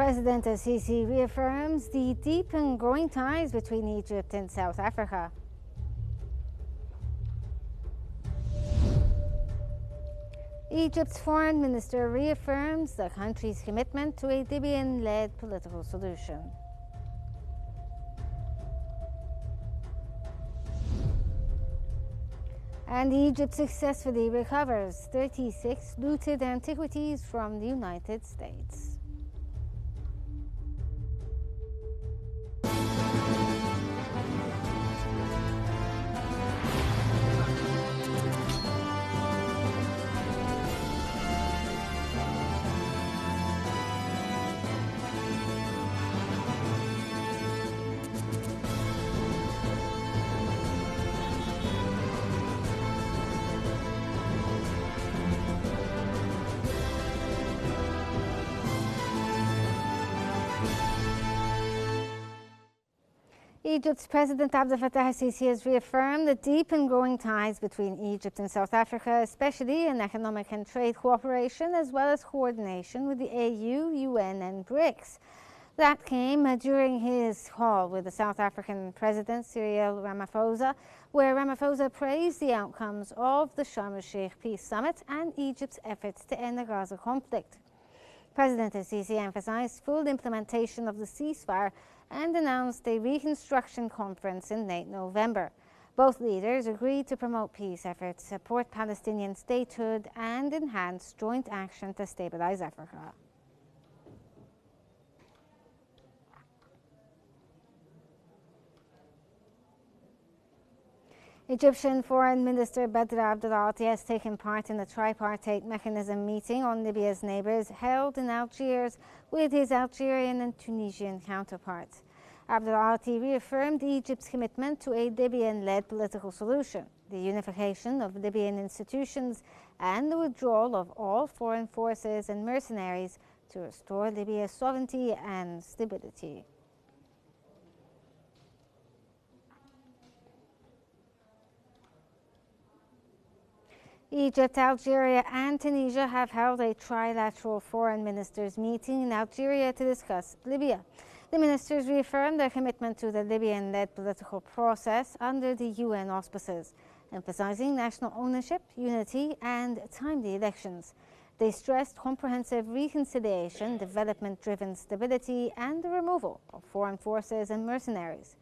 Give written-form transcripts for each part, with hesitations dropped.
President Sisi reaffirms the deep and growing ties between Egypt and South Africa. Egypt's foreign minister reaffirms the country's commitment to a Libyan-led political solution. And Egypt successfully recovers 36 looted antiquities from the United States. Egypt's President Abdel Fattah al-Sisi has reaffirmed the deep and growing ties between Egypt and South Africa, especially in economic and trade cooperation, as well as coordination with the AU, UN and BRICS. That came during his call with the South African President Cyril Ramaphosa, where Ramaphosa praised the outcomes of the Sharm el-Sheikh Peace Summit and Egypt's efforts to end the Gaza conflict. President al-Sisi emphasized full implementation of the ceasefire and announced a reconstruction conference in late November. Both leaders agreed to promote peace efforts, support Palestinian statehood, and enhance joint action to stabilize Africa. Egyptian Foreign Minister Badr Abdulati has taken part in the tripartite mechanism meeting on Libya's neighbours held in Algiers with his Algerian and Tunisian counterparts. Abdulati reaffirmed Egypt's commitment to a Libyan-led political solution, the unification of Libyan institutions, and the withdrawal of all foreign forces and mercenaries to restore Libya's sovereignty and stability. Egypt, Algeria and Tunisia have held a trilateral foreign ministers meeting in Algeria to discuss Libya. The ministers reaffirmed their commitment to the Libyan-led political process under the UN auspices, emphasizing national ownership, unity and timely elections. They stressed comprehensive reconciliation, development-driven stability and the removal of foreign forces and mercenaries.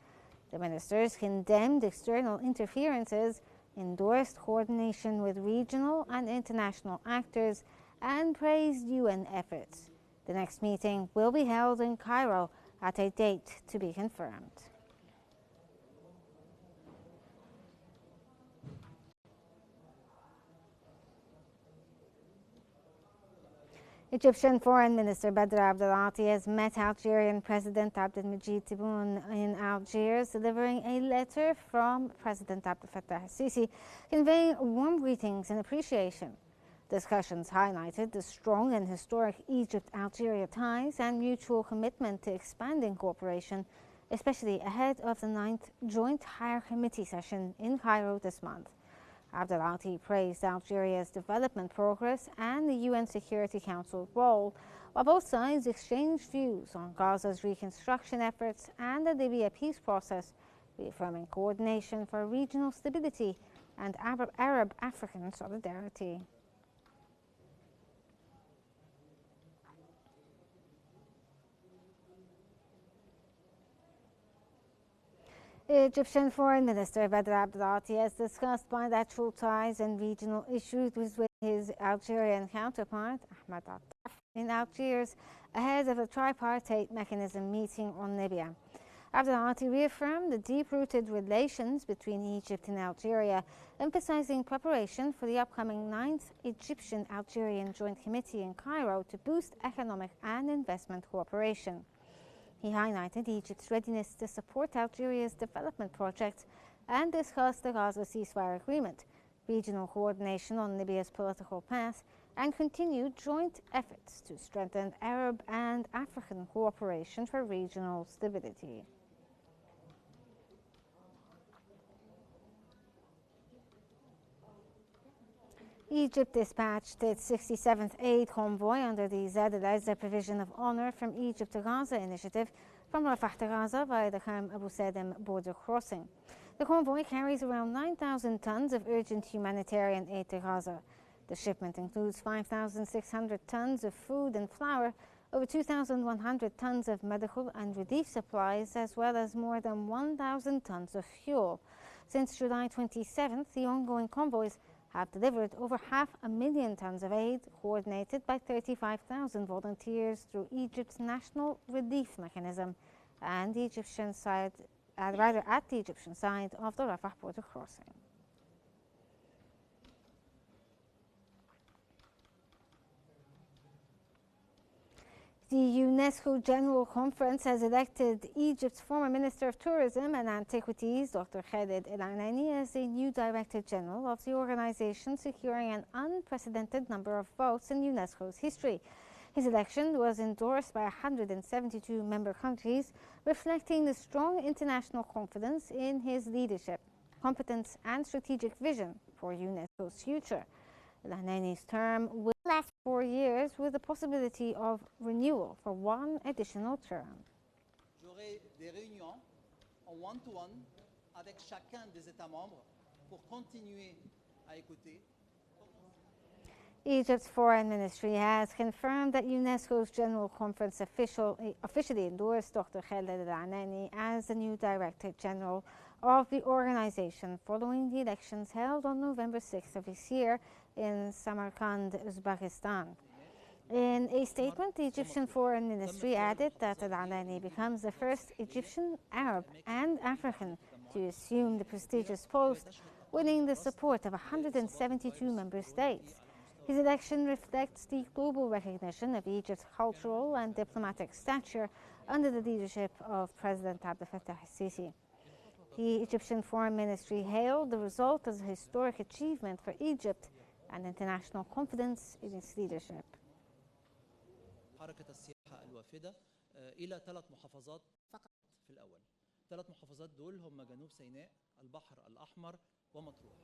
The ministers condemned external interferences, endorsed coordination with regional and international actors, and praised UN efforts. The next meeting will be held in Cairo at a date to be confirmed. Egyptian Foreign Minister Badr Abdulati has met Algerian President Abdelmajid Tebboune in Algiers, delivering a letter from President Abdel Fattah al-Sisi, conveying warm greetings and appreciation. Discussions highlighted the strong and historic Egypt-Algeria ties and mutual commitment to expanding cooperation, especially ahead of the 9th Joint Higher Committee session in Cairo this month. Abdelati praised Algeria's development progress and the UN Security Council role, while both sides exchanged views on Gaza's reconstruction efforts and the Libya peace process, reaffirming coordination for regional stability and Arab-African solidarity. Egyptian Foreign Minister Badr Abdulati has discussed bilateral ties and regional issues with his Algerian counterpart, Ahmed Attaf, in Algiers ahead of a tripartite mechanism meeting on Libya. Abdulati reaffirmed the deep-rooted relations between Egypt and Algeria, emphasizing preparation for the upcoming 9th Egyptian-Algerian Joint Committee in Cairo to boost economic and investment cooperation. He highlighted Egypt's readiness to support Algeria's development projects and discussed the Gaza ceasefire agreement, regional coordination on Libya's political path, and continued joint efforts to strengthen Arab and African cooperation for regional stability. Egypt dispatched its 67th aid convoy under the Zadelizer Provision of Honor from Egypt to Gaza initiative from Rafah to Gaza via the Kharm Abu Sadim border crossing. The convoy carries around 9,000 tons of urgent humanitarian aid to Gaza. The shipment includes 5,600 tons of food and flour, over 2,100 tons of medical and relief supplies, as well as more than 1,000 tons of fuel. Since July 27th, the ongoing convoys have delivered over 500,000 tons of aid, coordinated by 35,000 volunteers through Egypt's National Relief Mechanism and the Egyptian side, at the Egyptian side of the Rafah border crossing. The UNESCO General Conference has elected Egypt's former Minister of Tourism and Antiquities, Dr. Khaled El-Anani, as the new Director General of the organization, securing an unprecedented number of votes in UNESCO's history. His election was endorsed by 172 member countries, reflecting the strong international confidence in his leadership, competence, and strategic vision for UNESCO's future. El-Anani's term will last 4 years, with the possibility of renewal for one additional term. J'aurai des réunions en one-to-one avec chacun des États membres pour continuer à écouter. Egypt's Foreign Ministry has confirmed that UNESCO's General Conference officially endorsed Dr. Khaled El-Anani as the new Director General of the organization following the elections held on November 6th of this year in Samarkand, Uzbekistan. In a statement, the Egyptian Foreign Ministry added that El-Anani becomes the first Egyptian, Arab, and African to assume the prestigious post, winning the support of 172 member states. His election reflects the global recognition of Egypt's cultural and diplomatic stature under the leadership of President Abdel Fattah al-Sisi. The Egyptian Foreign Ministry hailed the result as a historic achievement for Egypt and international confidence in its leadership. حركة السياحة الوافدة إلى 3 محافظات فقط في الأول. 3 محافظات دول هم جنوب سيناء، البحر الأحمر ومطروح.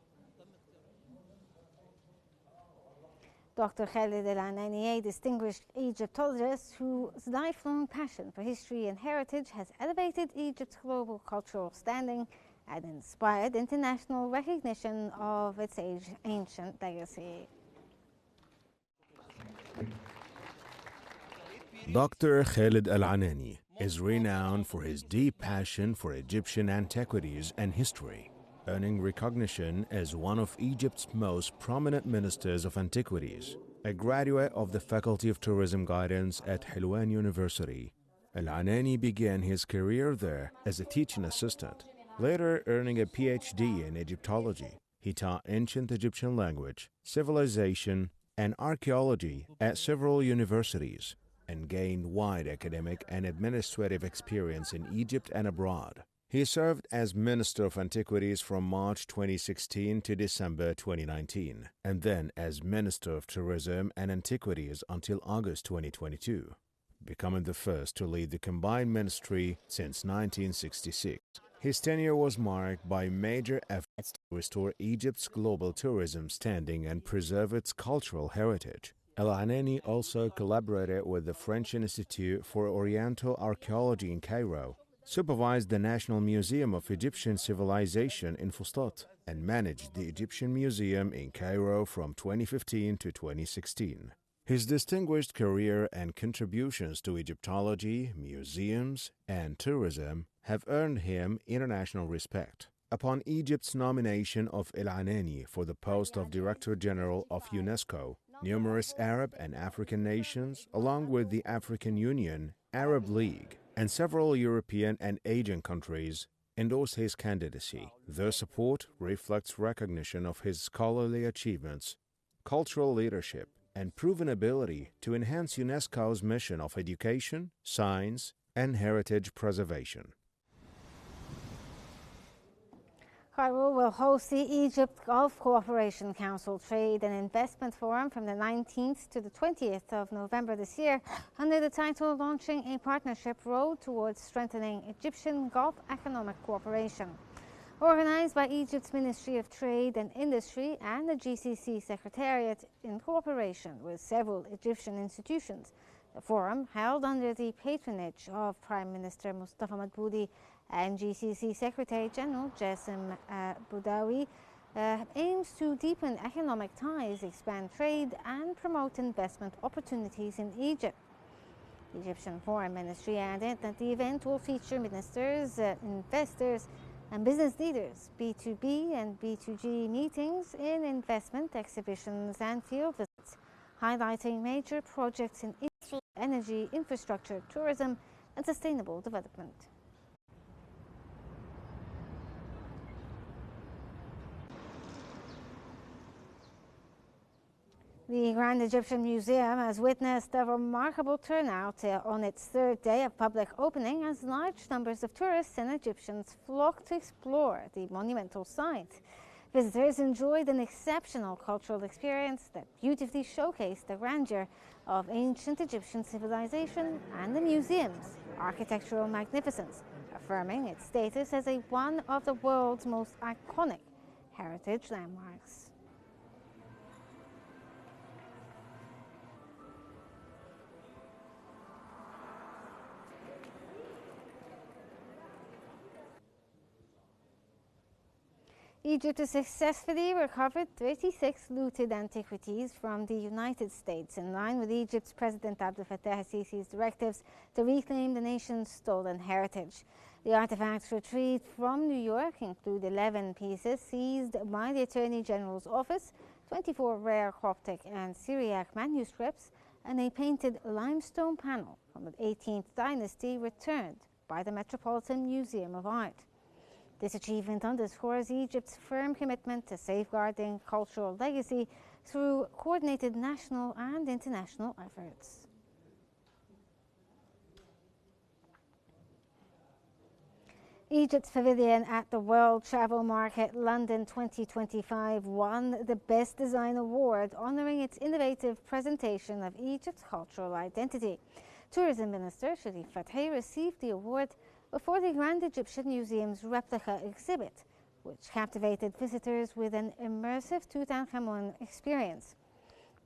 Dr. Khaled El-Anani, a distinguished Egyptologist whose lifelong passion for history and heritage has elevated Egypt's global cultural standing and inspired international recognition of its ancient legacy. Dr. Khaled El-Anani is renowned for his deep passion for Egyptian antiquities and history, earning recognition as one of Egypt's most prominent ministers of antiquities. A graduate of the Faculty of Tourism Guidance at Helwan University, El-Anani began his career there as a teaching assistant, later earning a PhD in Egyptology. He taught ancient Egyptian language, civilization, and archaeology at several universities, and gained wide academic and administrative experience in Egypt and abroad. He served as Minister of Antiquities from March 2016 to December 2019, and then as Minister of Tourism and Antiquities until August 2022, becoming the first to lead the combined ministry since 1966. His tenure was marked by major efforts to restore Egypt's global tourism standing and preserve its cultural heritage. El-Anani also collaborated with the French Institute for Oriental Archaeology in Cairo, supervised the National Museum of Egyptian Civilization in Fustat, and managed the Egyptian Museum in Cairo from 2015 to 2016. His distinguished career and contributions to Egyptology, museums, and tourism have earned him international respect. Upon Egypt's nomination of El-Anani for the post of Director General of UNESCO, numerous Arab and African nations, along with the African Union, Arab League, and several European and Asian countries, endorsed his candidacy. Their support reflects recognition of his scholarly achievements, cultural leadership, and proven ability to enhance UNESCO's mission of education, science, and heritage preservation. Cairo will host the Egypt Gulf Cooperation Council Trade and Investment Forum from the 19th to the 20th of November this year under the title Launching a Partnership Road Towards Strengthening Egyptian Gulf Economic Cooperation. organized by Egypt's Ministry of Trade and Industry and the GCC Secretariat in cooperation with several Egyptian institutions. The forum, held under the patronage of Prime Minister Mustafa Madbouli and GCC Secretary General Jassim Boudawi, aims to deepen economic ties, expand trade, and promote investment opportunities in Egypt. The Egyptian Foreign Ministry added that the event will feature ministers, investors, and business leaders, B2B and B2G meetings in investment, exhibitions, and field visits, highlighting major projects in industry, energy, infrastructure, tourism, and sustainable development. The Grand Egyptian Museum has witnessed a remarkable turnout on its third day of public opening as large numbers of tourists and Egyptians flocked to explore the monumental site. Visitors enjoyed an exceptional cultural experience that beautifully showcased the grandeur of ancient Egyptian civilization and the museum's architectural magnificence, affirming its status as one of the world's most iconic heritage landmarks. Egypt has successfully recovered 36 looted antiquities from the United States, in line with Egypt's President Abdel Fattah al-Sisi's directives to reclaim the nation's stolen heritage. The artifacts retrieved from New York include 11 pieces seized by the Attorney General's office, 24 rare Coptic and Syriac manuscripts, and a painted limestone panel from the 18th dynasty returned by the Metropolitan Museum of Art. This achievement underscores Egypt's firm commitment to safeguarding cultural legacy through coordinated national and international efforts. Egypt's pavilion at the World Travel Market London 2025 won the Best Design Award, honoring its innovative presentation of Egypt's cultural identity. Tourism Minister Sharif Fathi received the award before the Grand Egyptian Museum's replica exhibit, which captivated visitors with an immersive Tutankhamun experience.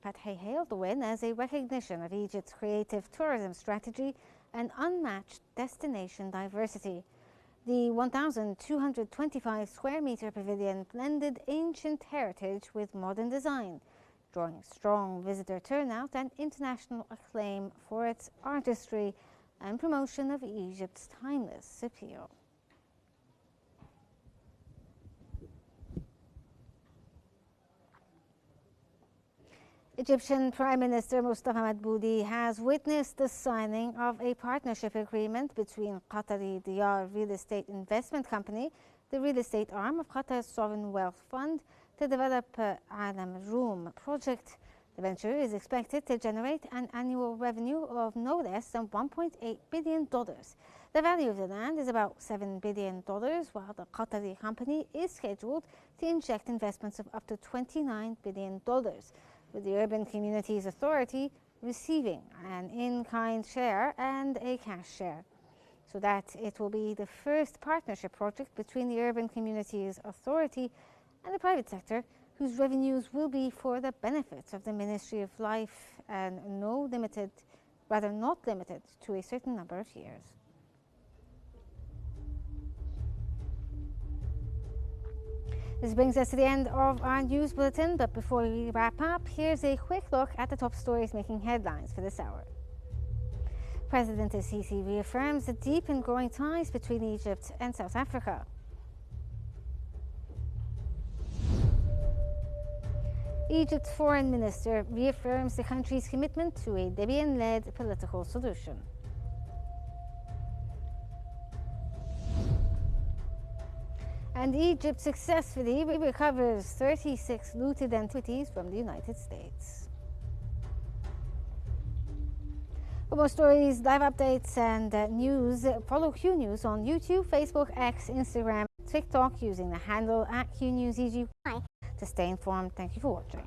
Fathi hailed the win as a recognition of Egypt's creative tourism strategy and unmatched destination diversity. The 1,225 square meter pavilion blended ancient heritage with modern design, drawing strong visitor turnout and international acclaim for its artistry and promotion of Egypt's timeless appeal. Egyptian Prime Minister Mustafa Madbouli has witnessed the signing of a partnership agreement between Qatari Diyar Real Estate Investment Company, the real estate arm of Qatar's Sovereign Wealth Fund, to develop Alam Room project. The venture is expected to generate an annual revenue of no less than $1.8 billion. The value of the land is about $7 billion, while the Qatari company is scheduled to inject investments of up to $29 billion, with the Urban Communities Authority receiving an in-kind share and a cash share, so that it will be the first partnership project between the Urban Communities Authority and the private sector, whose revenues will be for the benefit of the Ministry of Life and not limited to a certain number of years. This brings us to the end of our news bulletin, but before we wrap up, here's a quick look at the top stories making headlines for this hour. President al-Sisi reaffirms the deep and growing ties between Egypt and South Africa. Egypt's foreign minister reaffirms the country's commitment to a Libyan-led political solution. And Egypt successfully recovers 36 looted antiquities from the United States. For more stories, live updates, and news, follow Qnews on YouTube, Facebook, X, Instagram, TikTok using the handle @QNewsEGY. To stay informed, thank you for watching.